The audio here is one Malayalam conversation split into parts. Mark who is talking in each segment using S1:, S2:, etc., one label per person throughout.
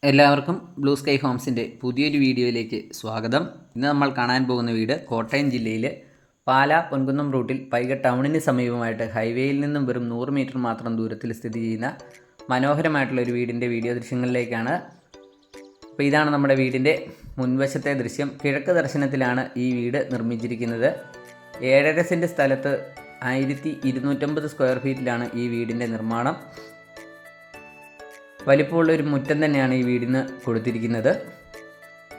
S1: എല്ലാവർക്കും ബ്ലൂ സ്കൈ ഹോംസിൻ്റെ പുതിയൊരു വീഡിയോയിലേക്ക് സ്വാഗതം. ഇന്ന് നമ്മൾ കാണാൻ പോകുന്ന വീട് കോട്ടയം ജില്ലയിലെ പാലാ പൊൻകുന്നം റൂട്ടിൽ പൈക ടൗണിന് സമീപമായിട്ട് ഹൈവേയിൽ നിന്നും വെറും 100 മീറ്റർ മാത്രം ദൂരത്തിൽ സ്ഥിതി ചെയ്യുന്ന മനോഹരമായിട്ടുള്ള ഒരു വീടിൻ്റെ വീഡിയോ ദൃശ്യങ്ങളിലേക്കാണ്. അപ്പോൾ ഇതാണ് നമ്മുടെ വീടിൻ്റെ മുൻവശത്തെ ദൃശ്യം. കിഴക്ക് ദർശനത്തിലാണ് ഈ വീട് നിർമ്മിച്ചിരിക്കുന്നത്. 7.5 സെൻറ്റ് സ്ഥലത്ത് 1250 സ്ക്വയർ ഫീറ്റിലാണ് ഈ വീടിൻ്റെ നിർമ്മാണം. വലിപ്പമുള്ളൊരു മുറ്റം തന്നെയാണ് ഈ വീടിന് കൊടുത്തിരിക്കുന്നത്.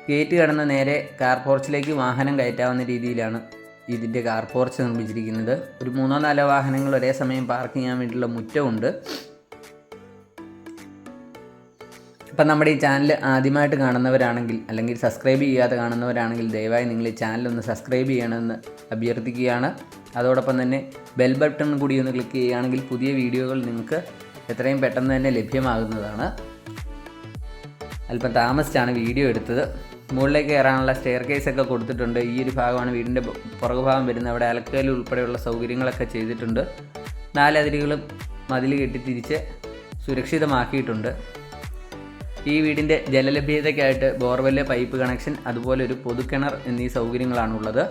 S1: ഗേറ്റ് കടന്ന് നേരെ കാർ പോർച്ചിലേക്ക് വാഹനം കയറ്റാവുന്ന രീതിയിലാണ് ഇതിൻ്റെ കാർ പോർച്ച് നിർമ്മിച്ചിരിക്കുന്നത്. ഒരു 3-4 വാഹനങ്ങൾ ഒരേ സമയം പാർക്ക് ചെയ്യാൻ വേണ്ടിയുള്ള മുറ്റമുണ്ട്. അപ്പം നമ്മുടെ ഈ ചാനൽ ആദ്യമായിട്ട് കാണുന്നവരാണെങ്കിൽ അല്ലെങ്കിൽ സബ്സ്ക്രൈബ് ചെയ്യാതെ കാണുന്നവരാണെങ്കിൽ ദയവായി നിങ്ങൾ ഈ ചാനലൊന്ന് സബ്സ്ക്രൈബ് ചെയ്യണമെന്ന് അഭ്യർത്ഥിക്കുകയാണ്. അതോടൊപ്പം തന്നെ ബെൽ ബട്ടൺ കൂടി ഒന്ന് ക്ലിക്ക് ചെയ്യുകയാണെങ്കിൽ പുതിയ വീഡിയോകൾ നിങ്ങൾക്ക് എത്രയും പെട്ടെന്ന് തന്നെ ലഭ്യമാകുന്നതാണ്. അല്പം താമസിച്ചാണ് വീഡിയോ എടുത്തത്. മുകളിലേക്ക് കയറാനുള്ള സ്റ്റെയർ കേസൊക്കെ കൊടുത്തിട്ടുണ്ട്. ഈ ഒരു ഭാഗമാണ് വീടിൻ്റെ പുറകുഭാഗം വരുന്നത്. അവിടെ അലക്കൽ ഉൾപ്പെടെയുള്ള സൗകര്യങ്ങളൊക്കെ ചെയ്തിട്ടുണ്ട്. 4 അതിരുകളും മതിൽ കെട്ടി തിരിച്ച് സുരക്ഷിതമാക്കിയിട്ടുണ്ട്. ഈ വീടിൻ്റെ ജലലഭ്യതയ്ക്കായിട്ട് ബോർവെല്ല്, പൈപ്പ് കണക്ഷൻ, അതുപോലെ ഒരു പൊതുക്കിണർ എന്നീ സൗകര്യങ്ങളാണുള്ളത്.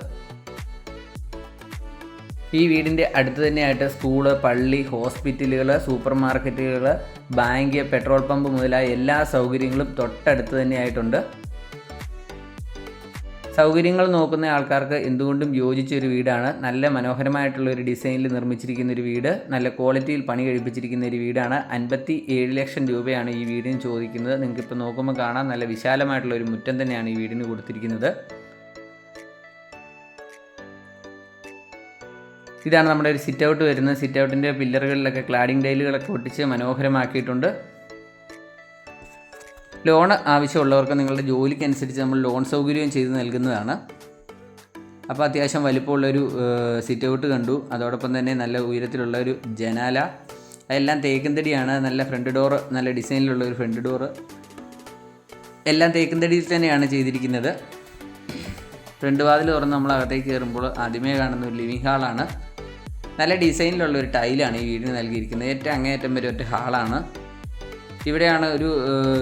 S1: ഈ വീടിൻ്റെ അടുത്ത് തന്നെയായിട്ട് സ്കൂള്, പള്ളി, ഹോസ്പിറ്റലുകൾ, സൂപ്പർ മാർക്കറ്റുകൾ, ബാങ്ക്, പെട്രോൾ പമ്പ് മുതലായ എല്ലാ സൗകര്യങ്ങളും തൊട്ടടുത്ത് തന്നെയായിട്ടുണ്ട്. സൗകര്യങ്ങൾ നോക്കുന്ന ആൾക്കാർക്ക് എന്തുകൊണ്ടും യോജിച്ചൊരു വീടാണ്. നല്ല മനോഹരമായിട്ടുള്ളൊരു ഡിസൈനിൽ നിർമ്മിച്ചിരിക്കുന്ന ഒരു വീട്, നല്ല ക്വാളിറ്റിയിൽ പണി കഴിപ്പിച്ചിരിക്കുന്ന ഒരു വീടാണ്. 57 ലക്ഷം രൂപയാണ് ഈ വീടിന് ചോദിക്കുന്നത്. നിങ്ങൾക്കിപ്പോൾ നോക്കുമ്പോൾ കാണാം, നല്ല വിശാലമായിട്ടുള്ളൊരു മുറ്റം തന്നെയാണ് ഈ വീടിന് കൊടുത്തിരിക്കുന്നത്. ഇതാണ് നമ്മുടെ ഒരു സിറ്റ് ഔട്ട് വരുന്നത്. സിറ്റ് ഔട്ടിൻ്റെ പില്ലറുകളിലൊക്കെ ക്ലാഡിംഗ് ടൈലുകളൊക്കെ ഒട്ടിച്ച് മനോഹരമാക്കിയിട്ടുണ്ട്. ലോൺ ആവശ്യമുള്ളവർക്ക് നിങ്ങളുടെ ജോലിക്കനുസരിച്ച് നമ്മൾ ലോൺ സൗകര്യവും ചെയ്ത് നൽകുന്നതാണ്. അപ്പോൾ അത്യാവശ്യം വലിപ്പമുള്ളൊരു സിറ്റ് ഔട്ട് കണ്ടു. അതോടൊപ്പം തന്നെ നല്ല ഉയരത്തിലുള്ള ഒരു ജനാല, അതെല്ലാം തേക്കിൻ തടിയാണ്. നല്ല ഫ്രണ്ട് ഡോറ്, നല്ല ഡിസൈനിലുള്ള ഒരു ഫ്രണ്ട് ഡോറ്, എല്ലാം തേക്കിൻ തടിയിൽ തന്നെയാണ് ചെയ്തിരിക്കുന്നത്. ഫ്രണ്ട് വാതിൽ തുറന്ന് നമ്മൾ അകത്തേക്ക് കയറുമ്പോൾ ആദ്യമേ കാണുന്ന ഒരു ലിവിങ് ഹാളാണ്. നല്ല ഡിസൈനിലുള്ളൊരു ടൈലാണ് ഈ വീടിന് നൽകിയിരിക്കുന്നത്. ഏറ്റവും അങ്ങേയറ്റം വരെ ഒറ്റ ഹാളാണ്. ഇവിടെയാണ് ഒരു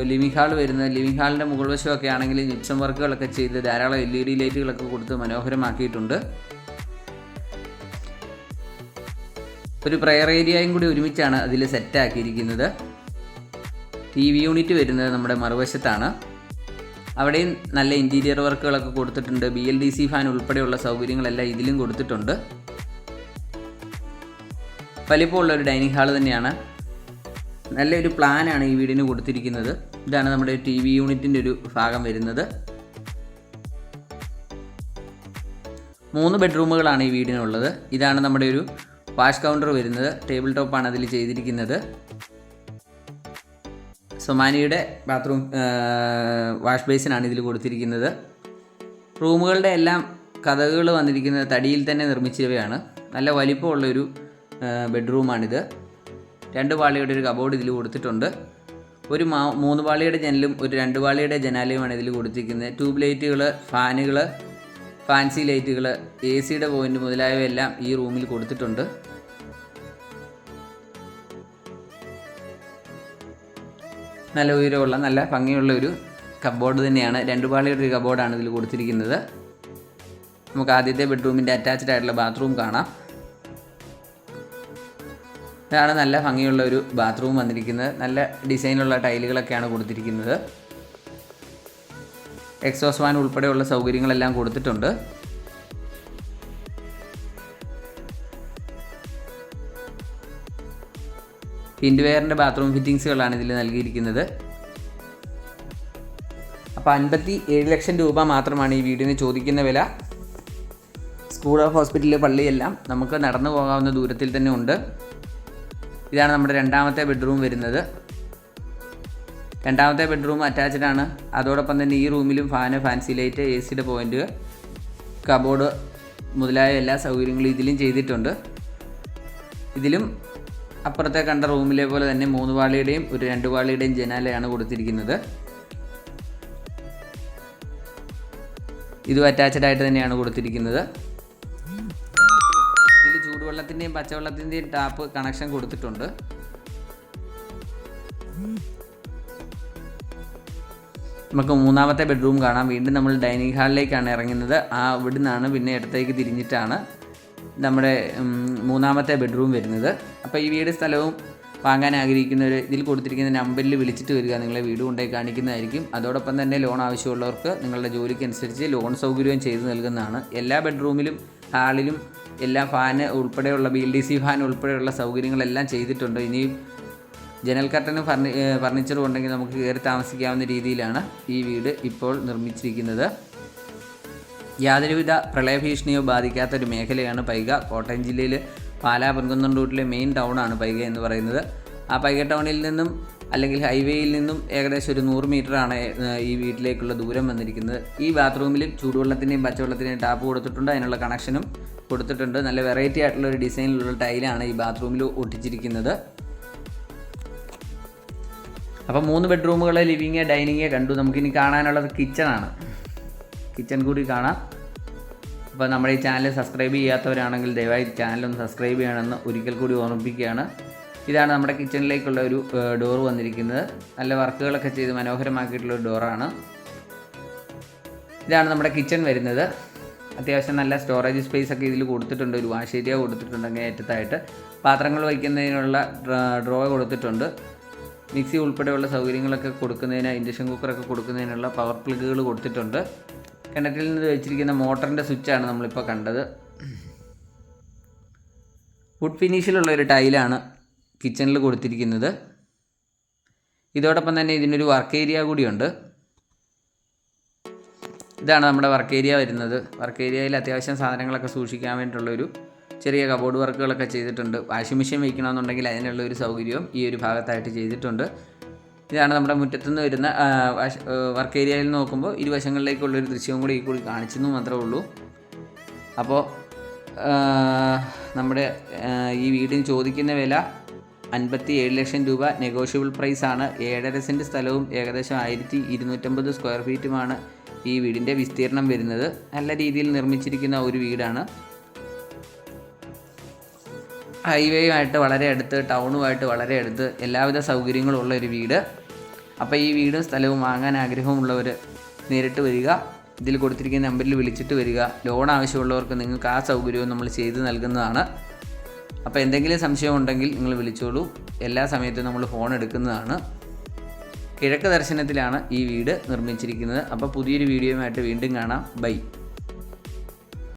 S1: ലിവിങ് ഹാൾ വരുന്നത്. ലിവിങ് ഹാളിൻ്റെ മുകൾ വശമൊക്കെ ആണെങ്കിൽ ജിപ്സം വർക്കുകളൊക്കെ ചെയ്ത് ധാരാളം LED ലൈറ്റുകളൊക്കെ കൊടുത്ത് മനോഹരമാക്കിയിട്ടുണ്ട്. ഒരു പ്രയർ ഏരിയയും കൂടി ഒരുമിച്ചാണ് അതിൽ സെറ്റാക്കിയിരിക്കുന്നത്. TV യൂണിറ്റ് വരുന്നത് നമ്മുടെ മറുവശത്താണ്. അവിടെയും നല്ല ഇൻറ്റീരിയർ വർക്കുകളൊക്കെ കൊടുത്തിട്ടുണ്ട്. BLDC ഫാൻ ഉൾപ്പെടെയുള്ള സൗകര്യങ്ങളെല്ലാം ഇതിലും കൊടുത്തിട്ടുണ്ട്. വലിപ്പമുള്ളൊരു ഡൈനിങ് ഹാൾ തന്നെയാണ്. നല്ലൊരു പ്ലാനാണ് ഈ വീടിന് കൊടുത്തിരിക്കുന്നത്. ഇതാണ് നമ്മുടെ TV യൂണിറ്റിൻ്റെ ഒരു ഭാഗം വരുന്നത്. 3 ബെഡ്റൂമുകളാണ് ഈ വീടിനുള്ളത്. ഇതാണ് നമ്മുടെ ഒരു വാഷ് കൗണ്ടർ വരുന്നത്. ടേബിൾ ടോപ്പാണ് അതിൽ ചെയ്തിരിക്കുന്നത്. സൊമാനിയുടെ ബാത്റൂം വാഷ് ബേസിനാണ് ഇതിൽ കൊടുത്തിരിക്കുന്നത്. റൂമുകളുടെ എല്ലാം കതകുകൾ വന്നിരിക്കുന്നത് തടിയിൽ തന്നെ നിർമ്മിച്ചവയാണ്. നല്ല വലിപ്പമുള്ളൊരു ബെഡ്റൂമാണിത്. 2 പാളിയുടെ ഒരു കബോർഡ് ഇതിൽ കൊടുത്തിട്ടുണ്ട്. ഒരു 3 പാളിയുടെ ജനലും ഒരു 2 പാളിയുടെ ജനാലയുമാണ് ഇതിൽ കൊടുത്തിരിക്കുന്നത്. ട്യൂബ് ലൈറ്റുകൾ, ഫാനുകൾ, ഫാൻസി ലൈറ്റുകൾ, AC പോയിൻ്റ് മുതലായവയെല്ലാം ഈ റൂമിൽ കൊടുത്തിട്ടുണ്ട്. നല്ല ഉയരമുള്ള നല്ല ഭംഗിയുള്ള ഒരു കബോർഡ് തന്നെയാണ്. 2 പാളിയുടെ ഒരു കബോർഡാണ് ഇതിൽ കൊടുത്തിരിക്കുന്നത്. നമുക്ക് ആദ്യത്തെ ബെഡ്റൂമിൻ്റെ അറ്റാച്ച്ഡ് ആയിട്ടുള്ള ബാത്റൂം കാണാം. ഇതാണ് നല്ല ഭംഗിയുള്ള ഒരു ബാത്റൂം വന്നിരിക്കുന്നത്. നല്ല ഡിസൈനുള്ള ടൈലുകളൊക്കെയാണ് കൊടുത്തിരിക്കുന്നത്. എക്സോസ്റ്റ് ഫാൻ ഉൾപ്പെടെയുള്ള സൗകര്യങ്ങളെല്ലാം കൊടുത്തിട്ടുണ്ട്. ഹിൻഡ്വെയറിൻ്റെ ബാത്റൂം ഫിറ്റിങ്സുകളാണ് ഇതിൽ നൽകിയിരിക്കുന്നത്. അപ്പോൾ 57 ലക്ഷം രൂപ മാത്രമാണ് ഈ വീടിന് ചോദിക്കുന്ന വില. സ്കൂൾ, ഹോസ്പിറ്റൽ, പള്ളിയെല്ലാം നമുക്ക് നടന്നു പോകാവുന്ന ദൂരത്തിൽ തന്നെ ഉണ്ട്. ഇതാണ് നമ്മുടെ 2ാമത്തെ ബെഡ്റൂം വരുന്നത്. 2ാമത്തെ ബെഡ്റൂം അറ്റാച്ച്ഡ് ആണ്. അതോടൊപ്പം തന്നെ ഈ റൂമിലും fan, fancy light, AC point, cupboard മുതലായ എല്ലാ സൗകര്യങ്ങളും ഇതിലും ചെയ്തിട്ടുണ്ട്. ഇതിലും അപ്പുറത്തെ കണ്ട റൂമിലെ പോലെ തന്നെ 3 പാളിയുടെയും ഒരു 2 പാളിയുടെയും ജനാലയാണ് കൊടുത്തിരിക്കുന്നത്. ഇതും അറ്റാച്ച്ഡ് ആയിട്ട് തന്നെയാണ് കൊടുത്തിരിക്കുന്നത്. ചൂടുവെള്ളത്തിൻ്റെയും പച്ചവെള്ളത്തിൻ്റെയും ടാപ്പ് കണക്ഷൻ കൊടുത്തിട്ടുണ്ട്. നമുക്ക് മൂന്നാമത്തെ ബെഡ്റൂം കാണാം. വീണ്ടും നമ്മൾ ഡൈനിങ് ഹാളിലേക്കാണ് ഇറങ്ങുന്നത്. ഇവിടെ നിന്നാണ് പിന്നെ ഇടത്തേക്ക് തിരിഞ്ഞിട്ടാണ് നമ്മുടെ മൂന്നാമത്തെ ബെഡ്റൂം വരുന്നത്. അപ്പോൾ ഈ വീട് സ്ഥലവും വാങ്ങാൻ ആഗ്രഹിക്കുന്നവർ ഇതിൽ കൊടുത്തിരിക്കുന്ന നമ്പറിൽ വിളിച്ചിട്ട് വരിക. നിങ്ങളെ വീട് കൊണ്ടുപോയി കാണിക്കുന്നതായിരിക്കും. അതോടൊപ്പം തന്നെ ലോൺ ആവശ്യമുള്ളവർക്ക് നിങ്ങളുടെ ജോലിക്കനുസരിച്ച് ലോൺ സൗകര്യവും ചെയ്തു നൽകുന്നതാണ്. എല്ലാ ബെഡ്റൂമിലും ഹാളിലും എല്ലാ ഫാന് ഉൾപ്പെടെയുള്ള BLDC ഫാൻ ഉൾപ്പെടെയുള്ള സൗകര്യങ്ങളെല്ലാം ചെയ്തിട്ടുണ്ട്. ഇനിയും ജനൽ കർട്ടനും ഫർണിച്ചറും ഉണ്ടെങ്കിൽ നമുക്ക് കയറി താമസിക്കാവുന്ന രീതിയിലാണ് ഈ വീട് ഇപ്പോൾ നിർമ്മിച്ചിരിക്കുന്നത്. യാതൊരുവിധ പ്രളയഭീഷണിയോ ബാധിക്കാത്തൊരു മേഖലയാണ് പൈക. കോട്ടയം ജില്ലയിൽ പാലാ പൊൻകുന്നം റൂട്ടിലെ മെയിൻ ടൗണാണ് പൈക എന്ന് പറയുന്നത്. ആ പൈക ടൗണിൽ നിന്നും അല്ലെങ്കിൽ ഹൈവേയിൽ നിന്നും ഏകദേശം ഒരു 100 മീറ്ററാണ് ഈ വീട്ടിലേക്കുള്ള ദൂരം വന്നിരിക്കുന്നത്. ഈ ബാത്റൂമിലും ചൂടുവെള്ളത്തിൻ്റെയും പച്ചവെള്ളത്തിൻ്റെയും ടാപ്പ് കൊടുത്തിട്ടുണ്ട്. അതിനുള്ള കണക്ഷനും കൊടുത്തിട്ടുണ്ട്. നല്ല വെറൈറ്റി ആയിട്ടുള്ള ഒരു ഡിസൈനിലുള്ള ടൈലാണ് ഈ ബാത്റൂമിൽ ഒട്ടിച്ചിരിക്കുന്നത്. അപ്പോൾ 3 ബെഡ്റൂമുകൾ, ലിവിങ്, ഡൈനിങ് കണ്ടു. നമുക്കിനി കാണാനുള്ളത് കിച്ചണാണ്. കിച്ചൺ കൂടി കാണാം. അപ്പോൾ നമ്മുടെ ഈ ചാനൽ സബ്സ്ക്രൈബ് ചെയ്യാത്തവരാണെങ്കിൽ ദയവായി ചാനലൊന്ന് സബ്സ്ക്രൈബ് ചെയ്യണമെന്ന് ഒരിക്കൽ കൂടി ഓർമ്മിപ്പിക്കുകയാണ്. ഇതാണ് നമ്മുടെ കിച്ചണിലേക്കുള്ള ഒരു ഡോർ വന്നിരിക്കുന്നത്. നല്ല വർക്കുകളൊക്കെ ചെയ്ത് മനോഹരമാക്കിയിട്ടുള്ളൊരു ഡോറാണ്. ഇതാണ് നമ്മുടെ കിച്ചൺ വരുന്നത്. അത്യാവശ്യം നല്ല സ്റ്റോറേജ് സ്പേസ് ഒക്കെ ഇതിൽ കൊടുത്തിട്ടുണ്ട്. ഒരു വാഷ് ഏരിയ കൊടുത്തിട്ടുണ്ട്. അങ്ങനെ ഏറ്റത്തായിട്ട് പാത്രങ്ങൾ വയ്ക്കുന്നതിനുള്ള ഡ്രോ കൊടുത്തിട്ടുണ്ട്. മിക്സി ഉൾപ്പെടെയുള്ള സൗകര്യങ്ങളൊക്കെ കൊടുക്കുന്നതിന്, ഇൻഡക്ഷൻ കുക്കറൊക്കെ കൊടുക്കുന്നതിനുള്ള പവർ പ്ലഗുകൾ കൊടുത്തിട്ടുണ്ട്. കിണറ്റിൽ നിന്ന് വെച്ചിരിക്കുന്ന മോട്ടറിൻ്റെ സ്വിച്ചാണ് നമ്മളിപ്പോൾ കണ്ടത്. വുഡ് ഫിനിഷിലുള്ള ഒരു ടൈലാണ് കിച്ചണിൽ കൊടുത്തിരിക്കുന്നത്. ഇതോടൊപ്പം തന്നെ ഇതിനൊരു വർക്ക് ഏരിയ കൂടിയുണ്ട്. ഇതാണ് നമ്മുടെ വർക്ക് ഏരിയ വരുന്നത്. വർക്ക് ഏരിയയിൽ അത്യാവശ്യം സാധനങ്ങളൊക്കെ സൂക്ഷിക്കാൻ വേണ്ടിയിട്ടുള്ളൊരു ചെറിയ കബോർഡ് വർക്കുകളൊക്കെ ചെയ്തിട്ടുണ്ട്. വാഷിംഗ് മെഷീൻ വയ്ക്കണമെന്നുണ്ടെങ്കിൽ അതിനുള്ള ഒരു സൗകര്യവും ഈ ഒരു ഭാഗത്തായിട്ട് ചെയ്തിട്ടുണ്ട്. ഇതാണ് നമ്മുടെ മുറ്റത്തുനിന്ന് വരുന്ന വർക്ക് ഏരിയയിൽ നോക്കുമ്പോൾ ഇരുവശങ്ങളിലേക്കുള്ളൊരു ദൃശ്യവും കൂടി ഈ കൂടി കാണിച്ചെന്ന് മാത്രമേ ഉള്ളൂ. അപ്പോൾ നമ്മുടെ ഈ വീടിന് ചോദിക്കുന്ന വില 57 ലക്ഷം രൂപ. നെഗോഷ്യബിൾ പ്രൈസാണ്. 7.5 സെൻറ്റ് സ്ഥലവും ഏകദേശം 1250 സ്ക്വയർ ഫീറ്റുമാണ് ഈ വീടിൻ്റെ വിസ്തീർണം വരുന്നത്. നല്ല രീതിയിൽ നിർമ്മിച്ചിരിക്കുന്ന ഒരു വീടാണ്. ഹൈവേയുമായിട്ട് വളരെ അടുത്ത്, ടൗണുമായിട്ട് വളരെ അടുത്ത്, എല്ലാവിധ സൗകര്യങ്ങളും ഉള്ള ഒരു വീട്. അപ്പോൾ ഈ വീടും സ്ഥലവും വാങ്ങാൻ ആഗ്രഹമുള്ളവർ നേരിട്ട് വരിക. ഇതിൽ കൊടുത്തിരിക്കുന്ന നമ്പറിൽ വിളിച്ചിട്ട് വരിക. ലോൺ ആവശ്യമുള്ളവർക്ക് നിങ്ങൾക്ക് ആ സൗകര്യവും നമ്മൾ ചെയ്ത് നൽകുന്നതാണ്. അപ്പോൾ എന്തെങ്കിലും സംശയം ഉണ്ടെങ്കിൽ നിങ്ങൾ വിളിച്ചോളൂ. എല്ലാ സമയത്തും നമ്മൾ ഫോൺ എടുക്കുന്നതാണ്. കിഴക്ക് ദർശനത്തിലാണ് ഈ വീട് നിർമ്മിച്ചിരിക്കുന്നത്. അപ്പോൾ പുതിയൊരു വീഡിയോയുമായിട്ട് വീണ്ടും കാണാം. ബൈ.